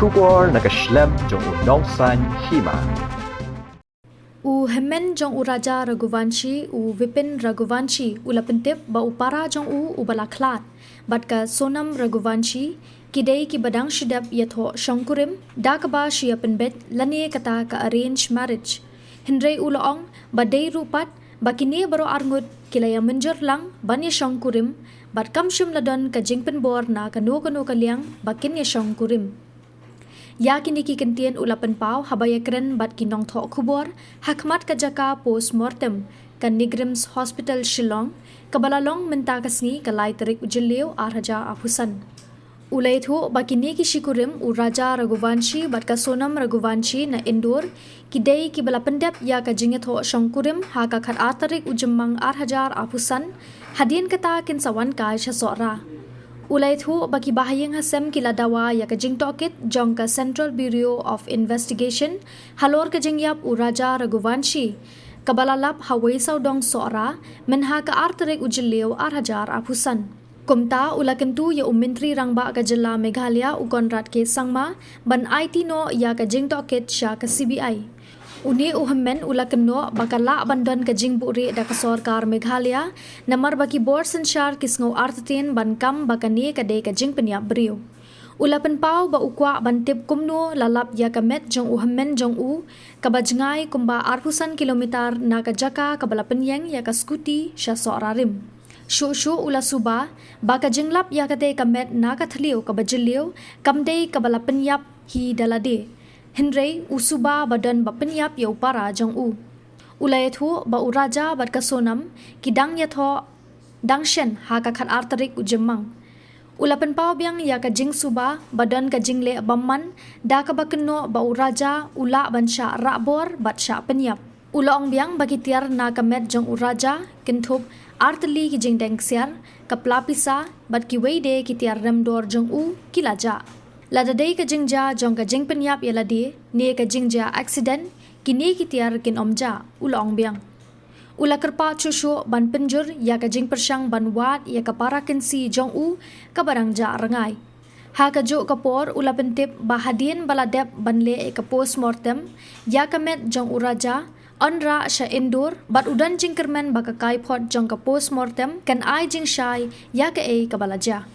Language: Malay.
Shubor nakaslem jong unongsan Hima. Hemen jong Raja Raghuvanshi Vipin Raghuvanshi ulapentip ba upara jong ubalaklat batka Sonam Raghuvanshi kidei ki badang shidap ïATHOH KURIM da KABA ïAPYNBEIT lani kata ka arrange marriage HYNREI uloong badai rupat bakini baro arngut kilaya MYNJUR lang banya KURIM bat kamshum ladon ka jingpen bor na kanu kaliang bakin ya KURIM. Ya kini ki kentien ulapan pau habaya keren bat kinong tho kubor hakmat kajaka postmortem kan Nigrims Hospital Shillong kabalalong menta kasngi kalai terik ujilio arhaja apusan. Ulai thu bakini ki shikurim Raja Raghuvanshi bat ka Sonam Raghuvanshi na Indore kidei ki bala pendep ya ka ïATHOH KURIM ha ka khat atarik ujemmang arhajar apusan hadien kata kin sawan kai shasora. Ulai thu baki bahayang hasem kila dawa ya ka jing tokit jong ka Central Bureau of Investigation halor ka jingyap Raja Raghuvanshi kabalalap hawai saudong sora menha ka arterik ujilio arhajar apusan. Kumta ulakentu ya Menteri Rangba ka Jilla Meghalaya Konrad K Sangma ban IT no ya ka jing tokit sya ka CBI. Uni uhammen ulakeno bakala bandon ka jing buri da ka sarkar Meghalaya namar baki board sanshar kisngo artatin ban kam bakani ka de ka jing penyap beriu. Ulapan pau ba ukwa ban tip kumno lalap ya ka met jong uhammen jong kabajngai kumba arpusan kilometer na ka jaka kabalapan yang ya ka skuti sya sorarim. SHU ula suba baka jinglap ya ka de ka met na ka thliu ka bajiliu kamdei kabalapan yap hi dalade. HYNREI usuba badan bapenyap ya upara jong Ulai thu ba Raja bat ka Sonam kidang ïATHOH dangshen ha ka khat artarik ujemmang. Ulapan pau biang ya ka jing suba badan ka jingle bamman da ka bakeno ba Raja ula bansha rabor bat sha penyap. Ulaong biang bagi tiar na ka met jong Raja kintup artli ki jing dengsiar ka plapisa bat ki weide ki tiar remdor jong kilaja. Ladadei ka jingja jong ka jing penyap ya ladi ni ka jingja accident kini ki tiar kin omja ulaong biang. Ula kerpa chushu ban penjur ya ka jing persyang ban wat ya ka para kensi jong ka barangja rengai. Ha ka jo kapor ula pentip bahadien baladep ban le ka postmortem ya ka met jong Raja Onra sya Indore bat udan jing kermen baka kai pot jong ka postmortem kan ai jing SHI ya ka ka balaja.